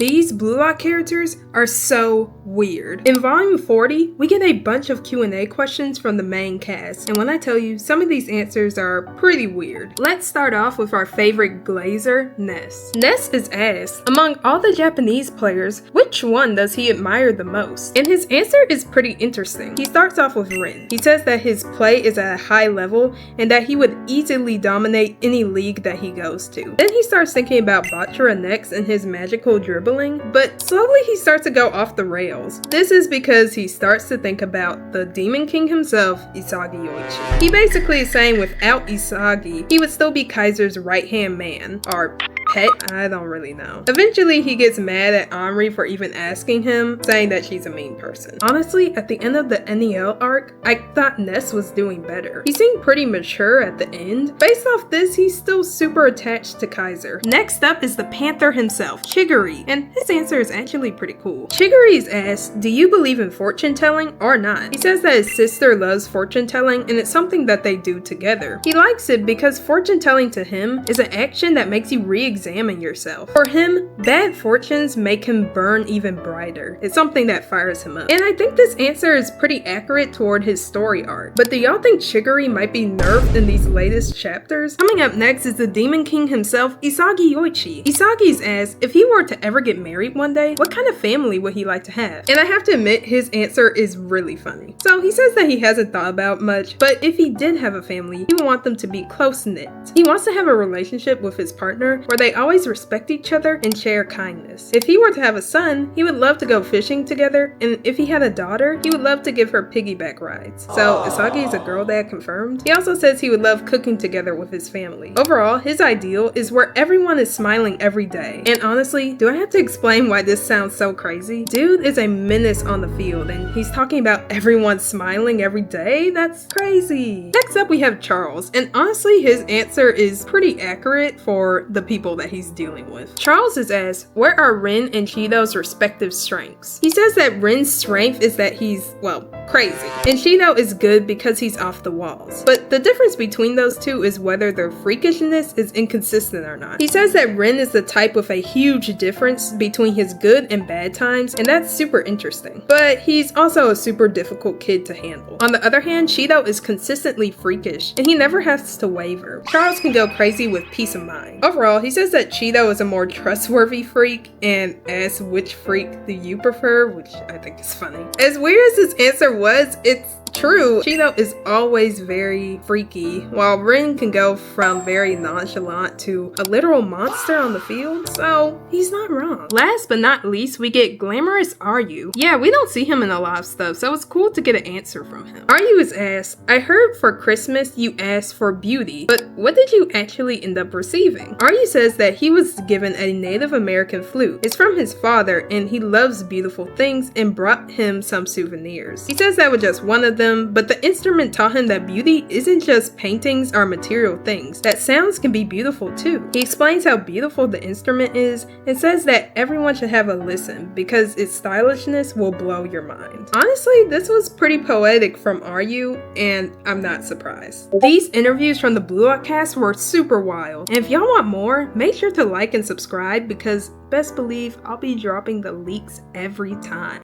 These Blue Lock characters are so weird. In volume 40, we get a bunch of Q&A questions from the main cast, and when I tell you, some of these answers are pretty weird. Let's start off with our favorite glazer, Ness. Ness is asked, among all the Japanese players, which one does he admire the most? And his answer is pretty interesting. He starts off with Rin. He says that his play is at a high level and that he would easily dominate any league that he goes to. Then he starts thinking about Bachira next and his magical dribbling, but slowly he starts to go off the rails. This is because he starts to think about the Demon King himself, Isagi Yoichi. He basically is saying without Isagi, he would still be Kaiser's right-hand man, or pet, I don't really know. Eventually, he gets mad at Omri for even asking him, saying that she's a mean person. Honestly, at the end of the NEL arc, I thought Ness was doing better. He seemed pretty mature at the end. Based off this, he's still super attached to Kaiser. Next up is the Panther himself, Chigiri, and his answer is actually pretty cool. Chigiri is asked, do you believe in fortune telling or not? He says that his sister loves fortune telling and it's something that they do together. He likes it because fortune telling to him is an action that makes you re-examine yourself. For him, bad fortunes make him burn even brighter. It's something that fires him up. And I think this answer is pretty accurate toward his story arc. But do y'all think Chigiri might be nerfed in these latest chapters? Coming up next is the Demon King himself, Isagi Yoichi. Isagi's asked, if he were to ever get married one day, what kind of family would he like to have? And I have to admit, his answer is really funny. So he says that he hasn't thought about much, but if he did have a family, he would want them to be close-knit. He wants to have a relationship with his partner where they always respect each other and share kindness. If he were to have a son, he would love to go fishing together, and if he had a daughter, he would love to give her piggyback rides. So Isagi is a girl dad confirmed. He also says he would love cooking together with his family. Overall, his ideal is where everyone is smiling every day. And honestly, do I have to explain why this sounds so crazy? Dude is a menace on the field, and he's talking about everyone smiling every day? That's crazy. Next up, we have Charles, and honestly, his answer is pretty accurate for the people that he's dealing with. Charles is asked, where are Rin and Shidou's respective strengths? He says that Rin's strength is that he's, well, crazy, and Shidou is good because he's off the walls. But the difference between those two is whether their freakishness is inconsistent or not. He says that Rin is the type with a huge difference between his good and bad times, and that's super interesting. But he's also a super difficult kid to handle. On the other hand, Shidou is consistently freakish, and he never has to waver. Charles can go crazy with peace of mind. Overall, he says that Shidou is a more trustworthy freak, and asks which freak do you prefer, which I think is funny. As weird as his answer was, it's true. Shidou is always very freaky, while Rin can go from very nonchalant to a literal monster on the field, so he's not wrong. Last but not least, we get glamorous Aryu. Yeah, we don't see him in a lot of stuff, so it's cool to get an answer from him. Aryu is asked, I heard for Christmas you asked for beauty, but what did you actually end up receiving? Aryu says that he was given a Native American flute. It's from his father, and he loves beautiful things and brought him some souvenirs. He says that was just one of them, but the instrument taught him that beauty isn't just paintings or material things, that sounds can be beautiful too. He explains how beautiful the instrument is and says that everyone should have a listen because its stylishness will blow your mind. Honestly, this was pretty poetic from Aryu, and I'm not surprised. These interviews from the Blue Lock cast were super wild, and if y'all want more, make sure to like and subscribe because best believe I'll be dropping the leaks every time.